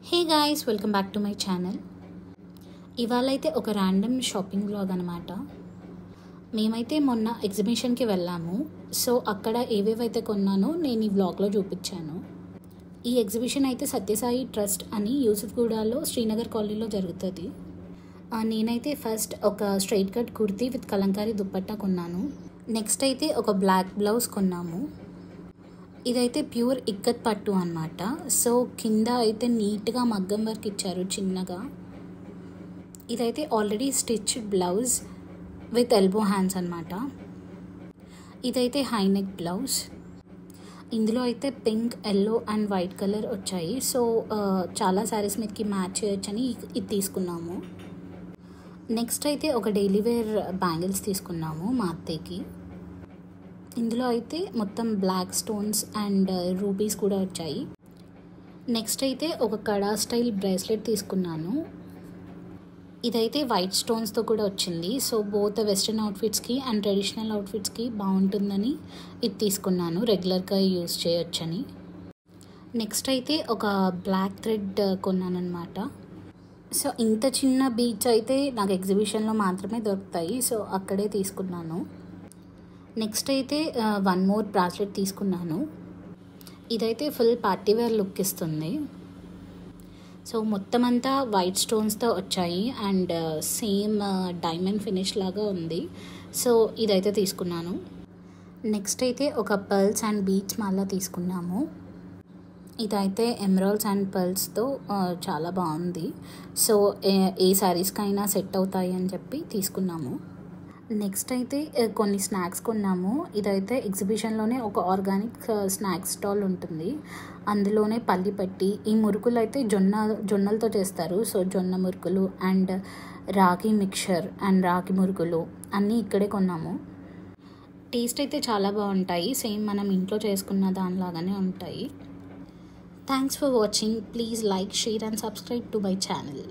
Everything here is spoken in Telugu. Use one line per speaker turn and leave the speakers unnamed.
Hey guys, welcome back to my channel. ఇవాళ అయితే ఒక ర్యాండమ్ షాపింగ్ వ్లాగ్ అనమాట. మేమైతే మొన్న ఎగ్జిబిషన్కి వెళ్ళాము. సో అక్కడ ఏవేవైతే కొన్నానో నేను ఈ వ్లాగ్లో చూపించాను. ఈ ఎగ్జిబిషన్ అయితే సత్యసాయి ట్రస్ట్ అని యూసుఫ్గూడలో శ్రీనగర్ కాలనీలో జరుగుతుంది. నేనైతే ఫస్ట్ ఒక straight cut kurti with Kalamkari dupatta కొన్నాను. నెక్స్ట్ అయితే ఒక బ్లాక్ బ్లౌజ్ కొన్నాము. ఇదైతే ప్యూర్ ఇక్కత్ పట్టు అనమాట. సో కింద అయితే నీట్గా మగ్గం వర్క్ ఇచ్చారు చిన్నగా. ఇదైతే already stitched blouse with elbow hands అనమాట. ఇదైతే హై నెక్ బ్లౌజ్. ఇందులో అయితే pink, yellow and white colour వచ్చాయి. సో చాలా శారీస్ మీదకి మ్యాచ్ చేయొచ్చని ఇది తీసుకున్నాము. నెక్స్ట్ అయితే ఒక డైలీ వేర్ బ్యాంగిల్స్ తీసుకున్నాము మా అత్తయ్యకి. ఇందులో అయితే మొత్తం బ్లాక్ స్టోన్స్ అండ్ రూబీస్ కూడా వచ్చాయి. నెక్స్ట్ అయితే ఒక కడా స్టైల్ బ్రేస్లెట్ తీసుకున్నాను. ఇదైతే వైట్ స్టోన్స్తో కూడా వచ్చింది. సో బోత్ వెస్ట్రన్ అవుట్ఫిట్స్కి అండ్ ట్రెడిషనల్ అవుట్ఫిట్స్కి బాగుంటుందని ఇది తీసుకున్నాను, రెగ్యులర్గా యూజ్ చేయొచ్చని. నెక్స్ట్ అయితే ఒక బ్లాక్ థ్రెడ్ కొన్నాను అనమాట. సో ఇంత చిన్న బీచ్ అయితే నాకు ఎగ్జిబిషన్లో మాత్రమే దొరుకుతాయి. సో అక్కడే తీసుకున్నాను. నెక్స్ట్ అయితే వన్ మోర్ బ్రాస్లెట్ తీసుకున్నాను. ఇదైతే ఫుల్ పార్టీవేర్ లుక్ ఇస్తుంది. సో మొత్తం అంతా వైట్ స్టోన్స్తో వచ్చాయి అండ్ సేమ్ డైమండ్ ఫినిష్ లాగా ఉంది. సో ఇదైతే తీసుకున్నాను. నెక్స్ట్ అయితే ఒక పర్ల్స్ అండ్ బీడ్స్ మాల తీసుకున్నాము. ఇదైతే ఎమరాల్డ్స్ అండ్ పర్ల్స్తో చాలా బాగుంది. సో ఏ శారీస్కైనా సెట్ అవుతాయి అని చెప్పి తీసుకున్నాము. నెక్స్ట్ అయితే కొన్ని స్నాక్స్ కొన్నాము. ఇదైతే ఎగ్జిబిషన్లోనే ఒక ఆర్గానిక్ స్నాక్స్ స్టాల్ ఉంటుంది. అందులోనే పల్లి పట్టి, ఈ మురుకులు అయితే జొన్నలతో చేస్తారు. సో జొన్న మురుకులు అండ్ రాగి మిక్చర్ అండ్ రాగి మురుకులు అన్నీ ఇక్కడే కొన్నాము. టేస్ట్ అయితే చాలా బాగుంటాయి. సేమ్ మనం ఇంట్లో చేసుకున్న దానిలాగానే ఉంటాయి. Thanks for watching. Please like, share and subscribe to my channel.